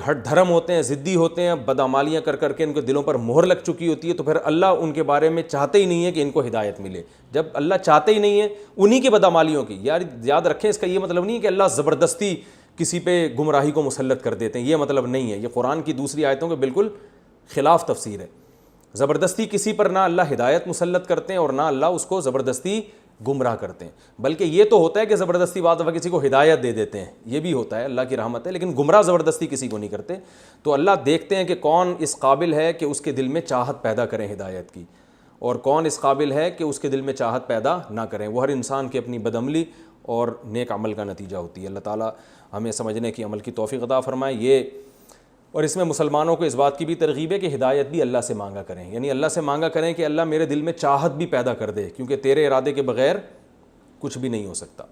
Speaker 1: ہٹ دھرم ہوتے ہیں, ضدی ہوتے ہیں, بدعمالیاں کر کر کے ان کے دلوں پر مہر لگ چکی ہوتی ہے, تو پھر اللہ ان کے بارے میں چاہتے ہی نہیں ہے کہ ان کو ہدایت ملے. جب اللہ چاہتے ہی نہیں ہے انہی کے بدعمالیوں کی, یاد رکھیں اس کا یہ مطلب نہیں ہے کہ اللہ زبردستی کسی پہ گمراہی کو مسلط کر دیتے ہیں, یہ مطلب نہیں ہے. یہ قرآن کی دوسری آیتوں کے بالکل خلاف تفسیر ہے. زبردستی کسی پر نہ اللہ ہدایت مسلط کرتے ہیں اور نہ اللہ اس کو زبردستی گمراہ کرتے ہیں, بلکہ یہ تو ہوتا ہے کہ زبردستی بعض دفعہ کسی کو ہدایت دے دیتے ہیں, یہ بھی ہوتا ہے, اللہ کی رحمت ہے, لیکن گمراہ زبردستی کسی کو نہیں کرتے. تو اللہ دیکھتے ہیں کہ کون اس قابل ہے کہ اس کے دل میں چاہت پیدا کریں ہدایت کی, اور کون اس قابل ہے کہ اس کے دل میں چاہت پیدا نہ کریں. وہ ہر انسان کی اپنی بدعملی اور نیک عمل کا نتیجہ ہوتی ہے. اللہ تعالیٰ ہمیں سمجھنے کی عمل کی توفیق عطا فرمائے. یہ اور اس میں مسلمانوں کو اس بات کی بھی ترغیب ہے کہ ہدایت بھی اللہ سے مانگا کریں, یعنی اللہ سے مانگا کریں کہ اللہ میرے دل میں چاہت بھی پیدا کر دے, کیونکہ تیرے ارادے کے بغیر کچھ بھی نہیں ہو سکتا.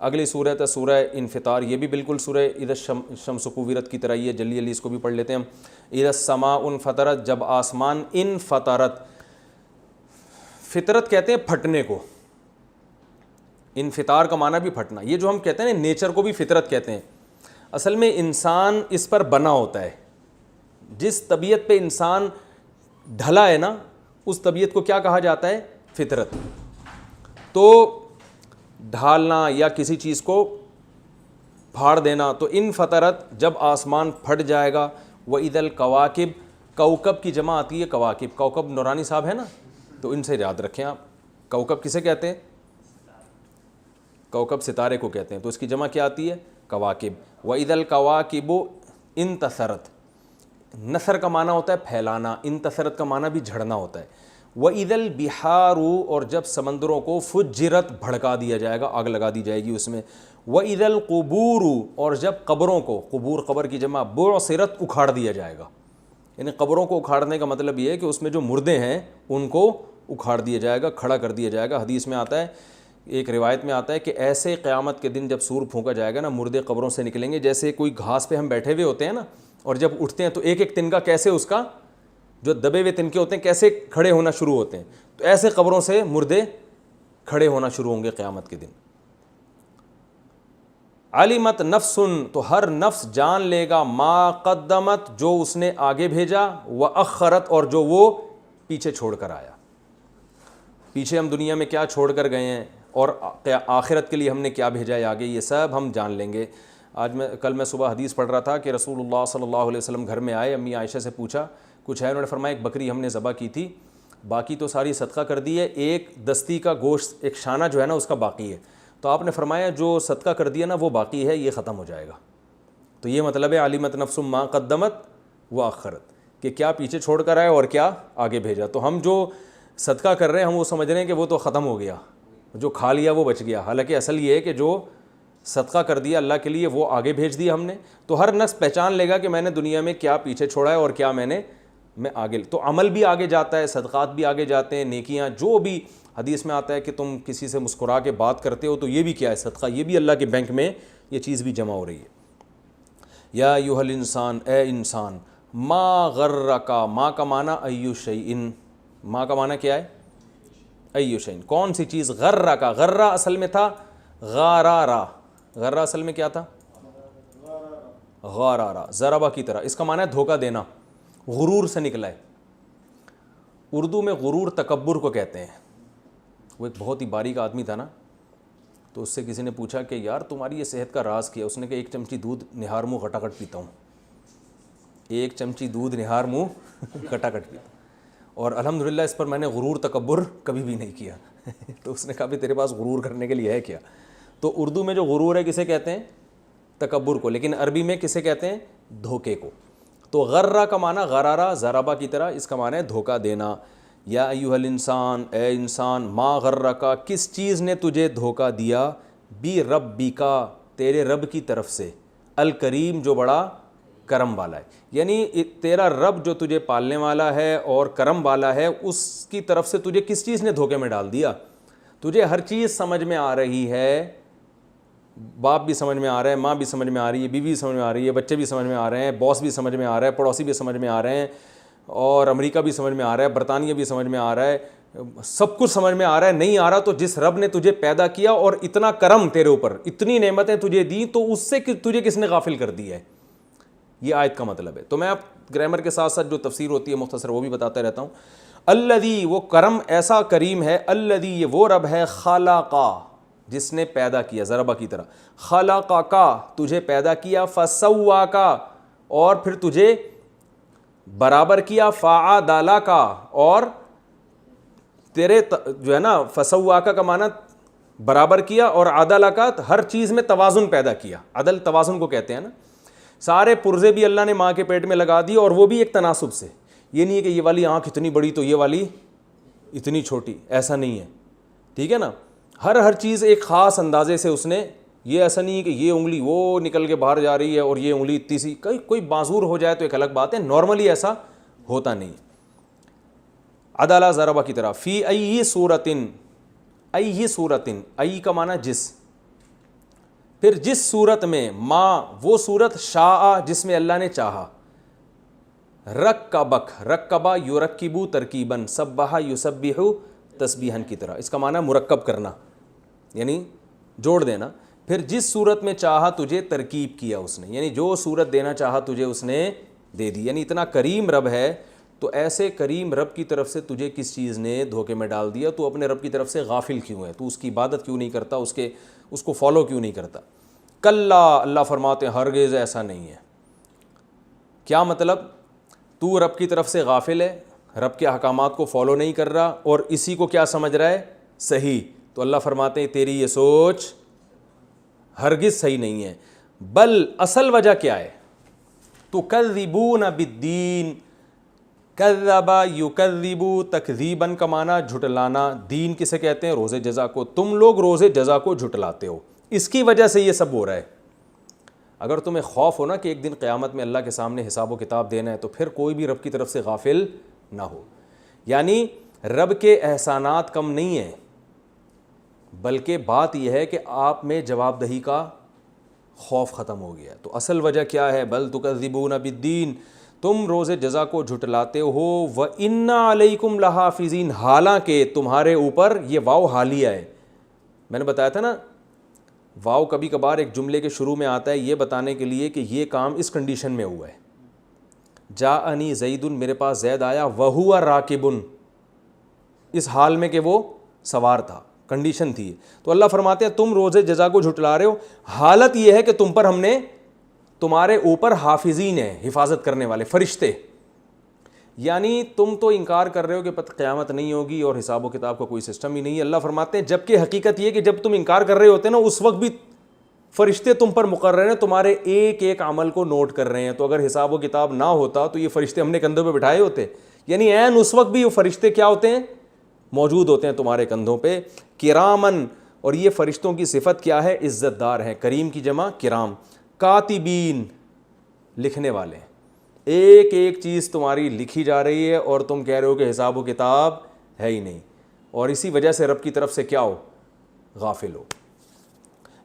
Speaker 1: اگلی صورت ہے سورہ انفطار. یہ بھی بالکل سورہ اذا الشمس کوورت کی طرح ہی ہے. جلدی جلدی اس کو بھی پڑھ لیتے ہیں ہم. اذا السماء انفطرت, جب آسمان انفطرت, فطرت کہتے ہیں پھٹنے کو, انفطار کا معنی بھی پھٹنا. یہ جو ہم کہتے ہیں نا نیچر کو بھی فطرت کہتے ہیں, اصل میں انسان اس پر بنا ہوتا ہے. جس طبیعت پہ انسان ڈھلا ہے نا, اس طبیعت کو کیا کہا جاتا ہے؟ فطرت. تو ڈھالنا یا کسی چیز کو پھاڑ دینا. تو انفطرت, جب آسمان پھٹ جائے گا. وَإِذَا الْكَوَاكِبُ, کوكب کی جمع آتی ہے کواکب. کوكب نورانی صاحب ہے نا, تو ان سے یاد رکھیں آپ. کوكب کسے کہتے ہیں؟ کوكب ستارے کو کہتے ہیں, تو اس کی جمع کیا آتی ہے؟ کواکب. وَإِذَا الْكَوَاكِبُ انتثرت, نثر کا معنی ہوتا ہے پھیلانا, انتثرت کا معنی بھی جھڑنا ہوتا ہے. وَإِذَا الْبِحَارُ, اور جب سمندروں کو فجرت, بھڑکا دیا جائے گا, آگ لگا دی جائے گی اس میں. وَإِذَا الْقُبُورُ, اور جب قبروں کو, قبور قبر کی جمع, بُعْثِرَت, اکھاڑ دیا جائے گا. یعنی قبروں کو اکھاڑنے کا مطلب یہ ہے کہ اس میں جو مردے ہیں ان کو اکھاڑ دیا جائے گا, کھڑا کر دیا جائے گا. حدیث میں آتا ہے, ایک روایت میں آتا ہے کہ ایسے قیامت کے دن جب سور پھونکا جائے گا نا, مردے قبروں سے نکلیں گے جیسے کوئی گھاس پہ ہم بیٹھے ہوئے ہوتے ہیں نا, اور جب اٹھتے ہیں تو ایک ایک تنکا کیسے اس کا جو دبے ہوئے تنکے ہوتے ہیں کیسے کھڑے ہونا شروع ہوتے ہیں, تو ایسے قبروں سے مردے کھڑے ہونا شروع ہوں گے قیامت کے دن. علمت نفس, تو ہر نفس جان لے گا, ما قدمت, جو اس نے آگے بھیجا, واخرت, اور جو وہ پیچھے چھوڑ کر آیا. پیچھے ہم دنیا میں کیا چھوڑ کر گئے ہیں اور آخرت کے لیے ہم نے کیا بھیجا ہے آگے, یہ سب ہم جان لیں گے. کل میں صبح حدیث پڑھ رہا تھا کہ رسول اللہ صلی اللہ علیہ وسلم گھر میں آئے, امی عائشہ سے پوچھا کچھ ہے, انہوں نے فرمایا ایک بکری ہم نے ذبح کی تھی, باقی تو ساری صدقہ کر دی ہے, ایک دستی کا گوشت, ایک شانہ جو ہے نا اس کا باقی ہے. تو آپ نے فرمایا جو صدقہ کر دیا نا وہ باقی ہے, یہ ختم ہو جائے گا. تو یہ مطلب ہے علمت نفس ما قدمت واخرت, کہ کیا پیچھے چھوڑ کر آئے اور کیا آگے بھیجا. تو ہم جو صدقہ کر رہے ہیں ہم وہ سمجھ رہے ہیں کہ وہ تو ختم ہو گیا, جو کھا لیا وہ بچ گیا, حالانکہ اصل یہ ہے کہ جو صدقہ کر دیا اللہ کے لیے وہ آگے بھیج دیا ہم نے. تو ہر نفس پہچان لے گا کہ میں نے دنیا میں کیا پیچھے چھوڑا ہے اور کیا میں آگے. تو عمل بھی آگے جاتا ہے, صدقات بھی آگے جاتے ہیں, نیکیاں جو بھی. حدیث میں آتا ہے کہ تم کسی سے مسکرا کے بات کرتے ہو تو یہ بھی کیا ہے؟ صدقہ. یہ بھی اللہ کے بینک میں یہ چیز بھی جمع ہو رہی ہے. یا ایھا الانسان, اے انسان, ما غرک, ما کا معنی ایو شیء, ما کا معنی کیا ہے؟ ایو شیء, کون سی چیز. غرک, غرہ اصل میں تھا غارارا, غرہ اصل میں کیا تھا؟ غارارا, ضربہ کی طرح. اس کا معنی ہے دھوکہ دینا, غرور سے نکلا ہے. اردو میں غرور تکبر کو کہتے ہیں. وہ ایک بہت ہی باریک آدمی تھا نا, تو اس سے کسی نے پوچھا کہ یار تمہاری یہ صحت کا راز کیا؟ اس نے کہا ایک چمچی دودھ نہار منہ کھٹاکھٹ پیتا ہوں, ایک چمچی دودھ نہار منہ کھٹاکھٹ پیتا ہوں, اور الحمدللہ اس پر میں نے غرور تکبر کبھی بھی نہیں کیا. تو اس نے کہا بھی تیرے پاس غرور کرنے کے لیے ہے کیا؟ تو اردو میں جو غرور ہے کسے کہتے ہیں؟ تکبر کو, لیکن عربی میں کسے کہتے ہیں؟ دھوکے کو. تو غرہ کا معنی غرارہ, ضربہ کی طرح, اس کا معنی ہے دھوکہ دینا. یا ایھا الانسان, اے انسان, ما غرک, کس چیز نے تجھے دھوکہ دیا, بی ربک, تیرے رب کی طرف سے, الکریم, جو بڑا کرم والا ہے. یعنی تیرا رب جو تجھے پالنے والا ہے اور کرم والا ہے, اس کی طرف سے تجھے کس چیز نے دھوکے میں ڈال دیا؟ تجھے ہر چیز سمجھ میں آ رہی ہے, باپ بھی سمجھ میں آ رہا ہے, ماں بھی سمجھ میں آ رہی ہے, بیوی بھی سمجھ میں آ رہی ہے, بچے بھی سمجھ میں آ رہے ہیں, باس بھی سمجھ میں آ رہا ہے, پڑوسی بھی سمجھ میں آ رہے ہیں, اور امریکہ بھی سمجھ میں آ رہا ہے, برطانیہ بھی سمجھ میں آ رہا ہے, سب کچھ سمجھ میں آ رہا ہے. نہیں آ رہا تو جس رب نے تجھے پیدا کیا اور اتنا کرم تیرے اوپر, اتنی نعمتیں تجھے دیں, تو اس سے تجھے کس نے غافل کر دی ہے؟ یہ آیت کا مطلب ہے. تو میں اب گرامر کے ساتھ ساتھ جو تفسیر ہوتی ہے مختصر وہ بھی بتاتا رہتا ہوں. الذی, وہ کرم ایسا کریم ہے, الذی, یہ وہ رب ہے, خلقا, جس نے پیدا کیا, ضربہ کی طرح, خلقا کا, تجھے پیدا کیا, فسوا کا, اور پھر تجھے برابر کیا فعادلا کا، اور تیرے جو ہے نا فسواکا کا معنی برابر کیا، اور عدلا کا ہر چیز میں توازن پیدا کیا. عدل توازن کو کہتے ہیں نا. سارے پرزے بھی اللہ نے ماں کے پیٹ میں لگا دی، اور وہ بھی ایک تناسب سے. یہ نہیں ہے کہ یہ والی آنکھ اتنی بڑی تو یہ والی اتنی چھوٹی، ایسا نہیں ہے. ٹھیک ہے نا. ہر چیز ایک خاص اندازے سے اس نے. یہ ایسا نہیں ہے کہ یہ انگلی وہ نکل کے باہر جا رہی ہے اور یہ انگلی اتنی سی. کوئی معذور ہو جائے تو ایک الگ بات ہے، نارملی ایسا ہوتا نہیں. عدالہ ضربہ کی طرح. فی ای صورتن، ای صورتن، ای کا معنی جس، پھر جس صورت میں، ما وہ صورت، شاء جس میں اللہ نے چاہا. رکبک، رکبہ یرکبو ترکیباً، سبح یسبح تسبیحاً کی طرح. اس کا معنی مرکب کرنا، یعنی جوڑ دینا. پھر جس صورت میں چاہا تجھے ترکیب کیا اس نے، یعنی جو صورت دینا چاہا تجھے اس نے دے دی. یعنی اتنا کریم رب ہے، تو ایسے کریم رب کی طرف سے تجھے کس چیز نے دھوکے میں ڈال دیا؟ تو اپنے رب کی طرف سے غافل کیوں ہے؟ تو اس کی عبادت کیوں نہیں کرتا؟ اس کو فالو کیوں نہیں کرتا؟ کلا، اللہ فرماتے ہیں ہرگز ایسا نہیں ہے. کیا مطلب؟ تو رب کی طرف سے غافل ہے، رب کے احکامات کو فالو نہیں کر رہا، اور اسی کو کیا سمجھ رہا ہے؟ صحیح. تو اللہ فرماتے ہیں تیری یہ سوچ ہرگز صحیح نہیں ہے. بل اصل وجہ کیا ہے؟ تکذبون بالدین. کذب یکذب، تکذیباً کا معنی جھٹلانا. دین کسے کہتے ہیں؟ روز جزا کو. تم لوگ روز جزا کو جھٹلاتے ہو، اس کی وجہ سے یہ سب ہو رہا ہے. اگر تمہیں خوف ہو نا کہ ایک دن قیامت میں اللہ کے سامنے حساب و کتاب دینا ہے، تو پھر کوئی بھی رب کی طرف سے غافل نہ ہو. یعنی رب کے احسانات کم نہیں ہیں، بلکہ بات یہ ہے کہ آپ میں جواب دہی کا خوف ختم ہو گیا. تو اصل وجہ کیا ہے؟ بل تکذبون بالدین، تم روز جزا کو جھٹلاتے ہو. وَإِنَّ عَلَيْكُمْ لَحَافِظِينَ، حالانکہ تمہارے اوپر، یہ واو حالیہ ہے. میں نے بتایا تھا نا، واو کبھی کبھار ایک جملے کے شروع میں آتا ہے یہ بتانے کے لیے کہ یہ کام اس کنڈیشن میں ہوا ہے. جاءنی زید، میرے پاس زید آیا. وَهُوَ راکب، اس حال میں کہ وہ سوار تھا، کنڈیشن تھی. تو اللہ فرماتے ہیں تم روز جزا کو جھٹلا رہے ہو، حالت یہ ہے کہ تم پر ہم نے، تمہارے اوپر حافظین ہیں، حفاظت کرنے والے فرشتے. یعنی تم تو انکار کر رہے ہو کہ قیامت نہیں ہوگی اور حساب و کتاب کا کوئی سسٹم ہی نہیں ہے. اللہ فرماتے ہیں جبکہ حقیقت یہ کہ جب تم انکار کر رہے ہوتے ہیں نا، اس وقت بھی فرشتے تم پر مقرر ہیں، تمہارے ایک ایک عمل کو نوٹ کر رہے ہیں. تو اگر حساب و کتاب نہ ہوتا تو یہ فرشتے ہم نے کندھوں پہ بٹھائے ہوتے. یعنی عین اس وقت بھی وہ فرشتے کیا ہوتے ہیں؟ موجود ہوتے ہیں تمہارے کندھوں پہ. کرامن، اور یہ فرشتوں کی صفت کیا ہے؟ عزت دار ہیں. کریم کی جمع کرام. کاتبین، لکھنے والے. ایک ایک چیز تمہاری لکھی جا رہی ہے اور تم کہہ رہے ہو کہ حساب و کتاب ہے ہی نہیں، اور اسی وجہ سے رب کی طرف سے کیا ہو؟ غافل ہو.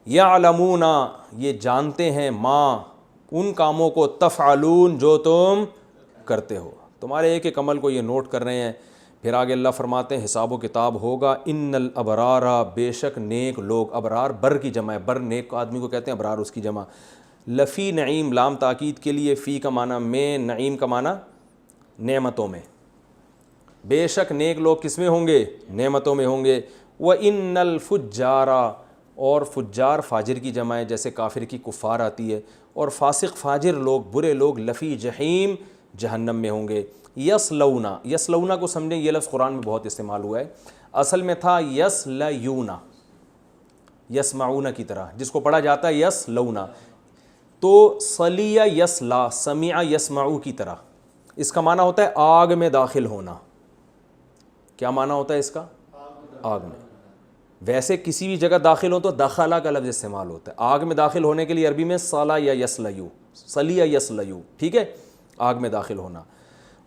Speaker 1: یعلمون، یہ جانتے ہیں، ما ان کاموں کو، تفعلون جو تم کرتے ہو، تمہارے ایک ایک عمل کو یہ نوٹ کر رہے ہیں. پھر آگے اللہ فرماتے ہیں حساب و کتاب ہوگا. ان الابرار، بے شک نیک لوگ. ابرار بر کی جمع ہے، بر نیک آدمی کو کہتے ہیں، ابرار اس کی جمع. لفی نعیم، لام تاکید کے لیے، فی کا معنی میں، نعیم کا معنی نعمتوں میں. بے شک نیک لوگ کس میں ہوں گے؟ نعمتوں میں ہوں گے. وَإِنَّ الْفُجَّارَ، اور فجار فاجر کی جمع ہے، جیسے کافر کی کفار آتی ہے. اور فاسق فاجر لوگ، برے لوگ، لفی جہیم، جہنم میں ہوں گے. یسلونا، یسلونا کو سمجھیں، یہ لفظ قرآن میں بہت استعمال ہوا ہے. اصل میں تھا یسلیونا، یسمعون کی طرح، جس کو پڑھا جاتا ہے یسلونا. تو صلیہ یسلا، سمع یسمعو کی طرح. اس کا معنی ہوتا ہے آگ میں داخل ہونا. کیا معنی ہوتا ہے اس کا؟ آگ میں. ویسے کسی بھی جگہ داخل ہو تو دخلہ کا لفظ استعمال ہوتا ہے. آگ میں داخل ہونے کے لیے عربی میں صلا یا یسلیو، صلیہ یسلیو، ٹھیک ہے، آگ میں داخل ہونا.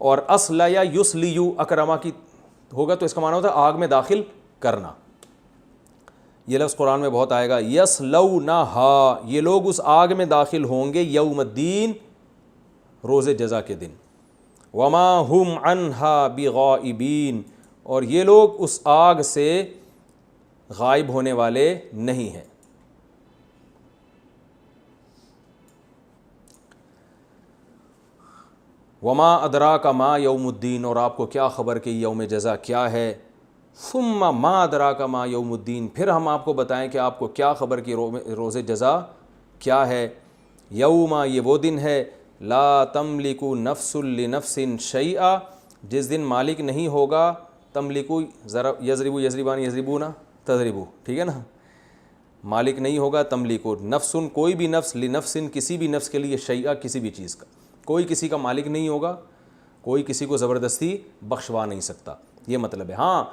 Speaker 1: اور اصلا یا یسلیو اکرما کی ہوگا تو اس کا معنی ہوتا ہے آگ میں داخل کرنا. یہ لفظ قرآن میں بہت آئے گا. یسلونہا، یہ لوگ اس آگ میں داخل ہوں گے، یوم الدین، روز جزا کے دن. وما ہم عنہا بغائبین، اور یہ لوگ اس آگ سے غائب ہونے والے نہیں ہیں. وما ادراک ما یوم الدین، اور آپ کو کیا خبر کہ یوم جزا کیا ہے. ثم ما ادراک ما یوم الدین، پھر ہم آپ کو بتائیں کہ آپ کو کیا خبر کہ روز جزا کیا ہے. یوم، یہ وہ دن ہے، لا تملک نفس لنفس شیئا، جس دن مالک نہیں ہوگا، تملکو یضربو یضربان یضربونا تضربو، ٹھیک ہے نا، مالک نہیں ہوگا تملکو نفس، کوئی بھی نفس، لنفس کسی بھی نفس کے لیے، شیئا کسی بھی چیز کا، کوئی کسی کا مالک نہیں ہوگا، کوئی کسی کو زبردستی بخشوا نہیں سکتا، یہ مطلب ہے۔ ہاں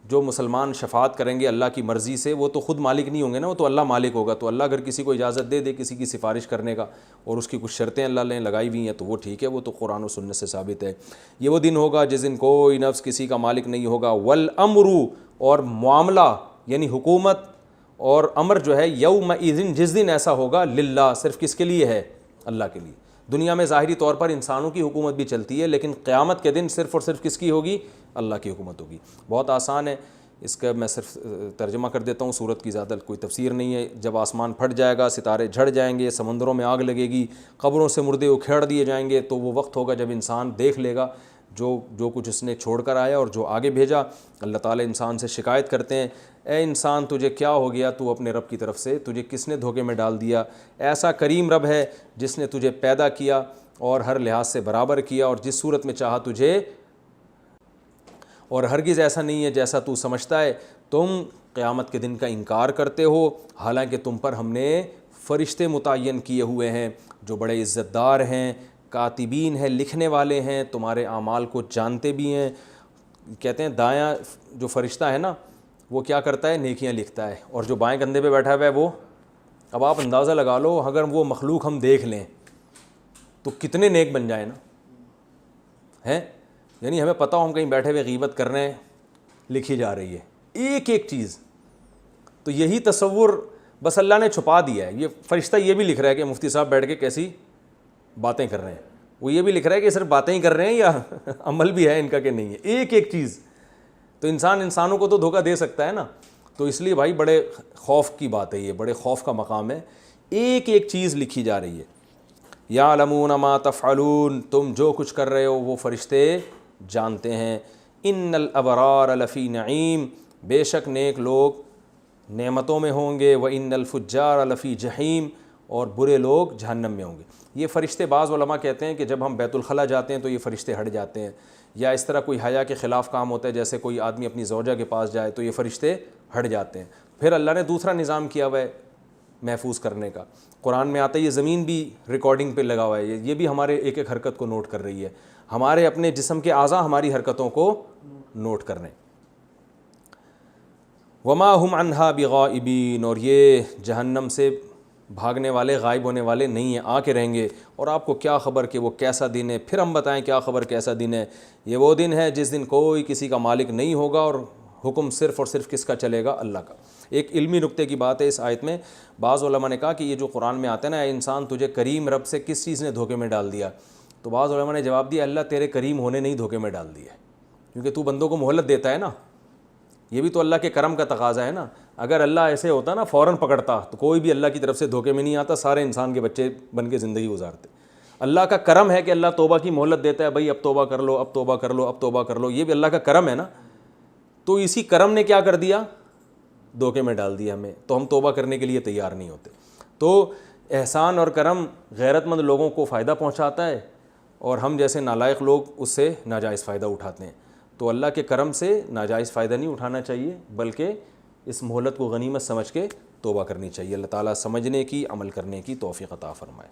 Speaker 1: جو مسلمان شفاعت کریں گے اللہ کی مرضی سے، وہ تو خود مالک نہیں ہوں گے نا، وہ تو اللہ مالک ہوگا، تو اللہ اگر کسی کو اجازت دے دے کسی کی سفارش کرنے کا، اور اس کی کچھ شرطیں اللہ نے لگائی ہوئی ہیں، تو وہ ٹھیک ہے، وہ تو قرآن و سنت سے ثابت ہے۔ یہ وہ دن ہوگا جس دن کوئی نفس کسی کا مالک نہیں ہوگا، والامر، اور معاملہ یعنی حکومت اور امر جو ہے، یومئذ جس دن ایسا ہوگا، للہ صرف کس کے لیے ہے؟ اللہ کے لیے۔ دنیا میں ظاہری طور پر انسانوں کی حکومت بھی چلتی ہے، لیکن قیامت کے دن صرف اور صرف کس کی ہوگی؟ اللہ کی حکومت ہوگی۔ بہت آسان ہے، اس کا میں صرف ترجمہ کر دیتا ہوں، سورت کی زیادہ کوئی تفسیر نہیں ہے۔ جب آسمان پھٹ جائے گا، ستارے جھڑ جائیں گے، سمندروں میں آگ لگے گی، قبروں سے مردے اکھیڑ دیے جائیں گے، تو وہ وقت ہوگا جب انسان دیکھ لے گا جو کچھ اس نے چھوڑ کر آیا اور جو آگے بھیجا۔ اللہ تعالیٰ انسان سے شکایت کرتے ہیں، اے انسان تجھے کیا ہو گیا، تو اپنے رب کی طرف سے تجھے کس نے دھوکے میں ڈال دیا؟ ایسا کریم رب ہے جس نے تجھے پیدا کیا اور ہر لحاظ سے برابر کیا، اور جس صورت میں چاہا تجھے، اور ہرگز ایسا نہیں ہے جیسا تو سمجھتا ہے، تم قیامت کے دن کا انکار کرتے ہو، حالانکہ تم پر ہم نے فرشتے متعین کیے ہوئے ہیں جو بڑے عزت دار ہیں، کاتبین ہیں، لکھنے والے ہیں، تمہارے اعمال کو جانتے بھی ہیں۔ کہتے ہیں دایاں جو فرشتہ ہے نا، وہ کیا کرتا ہے؟ نیکیاں لکھتا ہے، اور جو بائیں کندھے پہ بیٹھا ہوا ہے وہ، اب آپ اندازہ لگا لو اگر وہ مخلوق ہم دیکھ لیں تو کتنے نیک بن جائیں نا، ہیں؟ یعنی ہمیں پتہ ہو ہم کہیں بیٹھے ہوئے غیبت کر رہے ہیں، لکھی جا رہی ہے ایک ایک چیز۔ تو یہی تصور بس اللہ نے چھپا دیا ہے۔ یہ فرشتہ یہ بھی لکھ رہا ہے کہ مفتی صاحب بیٹھ کے کیسی باتیں کر رہے ہیں، وہ یہ بھی لکھ رہا ہے کہ صرف باتیں ہی کر رہے ہیں یا عمل بھی ہے ان کا کہ نہیں ہے، ایک ایک چیز۔ تو انسانوں کو تو دھوکہ دے سکتا ہے نا، تو اس لیے بھائی بڑے خوف کی بات ہے، یہ بڑے خوف کا مقام ہے، ایک ایک چیز لکھی جا رہی ہے۔ یعلمون ما تفعلون، تم جو کچھ کر رہے ہو وہ فرشتے جانتے ہیں۔ ان الابرار لفی نعیم، بے شک نیک لوگ نعمتوں میں ہوں گے، وان الفجار لفی جحیم، اور برے لوگ جہنم میں ہوں گے۔ یہ فرشتے، بعض علماء کہتے ہیں کہ جب ہم بیت الخلاء جاتے ہیں تو یہ فرشتے ہٹ جاتے ہیں، یا اس طرح کوئی حیا کے خلاف کام ہوتا ہے، جیسے کوئی آدمی اپنی زوجہ کے پاس جائے تو یہ فرشتے ہٹ جاتے ہیں۔ پھر اللہ نے دوسرا نظام کیا ہوا ہے محفوظ کرنے کا، قرآن میں آتا ہے، یہ زمین بھی ریکارڈنگ پہ لگا ہوا ہے، یہ بھی ہمارے ایک ایک حرکت کو نوٹ کر رہی ہے، ہمارے اپنے جسم کے اعضاء ہماری حرکتوں کو نوٹ کر رہے ہیں۔ وما ہم عنہا بغائبین، اور یہ جہنم سے بھاگنے والے، غائب ہونے والے نہیں ہیں، آ کے رہیں گے۔ اور آپ کو کیا خبر کہ وہ کیسا دن ہے؟ پھر ہم بتائیں کیا خبر کیسا دن ہے؟ یہ وہ دن ہے جس دن کوئی کسی کا مالک نہیں ہوگا، اور حکم صرف اور صرف کس کا چلے گا؟ اللہ کا۔ ایک علمی نکتے کی بات ہے اس آیت میں، بعض علماء نے کہا کہ یہ جو قرآن میں آتا ہے نا، اے انسان تجھے کریم رب سے کس چیز نے دھوکے میں ڈال دیا؟ تو بعض علماء نے جواب دیا، اللہ تیرے کریم ہونے نہیں دھوکے میں ڈال دیا، کیونکہ تو بندوں کو مہلت دیتا ہے نا، یہ بھی تو اللہ کے کرم کا تقاضا ہے نا۔ اگر اللہ ایسے ہوتا نا فوراً پکڑتا تو کوئی بھی اللہ کی طرف سے دھوکے میں نہیں آتا، سارے انسان کے بچے بن کے زندگی گزارتے۔ اللہ کا کرم ہے کہ اللہ توبہ کی مہلت دیتا ہے، بھائی اب توبہ کر لو، اب توبہ کر لو، اب توبہ کر لو، یہ بھی اللہ کا کرم ہے نا۔ تو اسی کرم نے کیا کر دیا؟ دھوکے میں ڈال دیا ہمیں، تو ہم توبہ کرنے کے لیے تیار نہیں ہوتے۔ تو احسان اور کرم غیرت مند لوگوں کو فائدہ پہنچاتا ہے، اور ہم جیسے نالائق لوگ اس سے ناجائز فائدہ اٹھاتے ہیں۔ تو اللہ کے کرم سے ناجائز فائدہ نہیں اٹھانا چاہیے، بلکہ اس مہلت کو غنیمت سمجھ کے توبہ کرنی چاہیے۔ اللہ تعالیٰ سمجھنے کی، عمل کرنے کی توفیق عطا فرمائے۔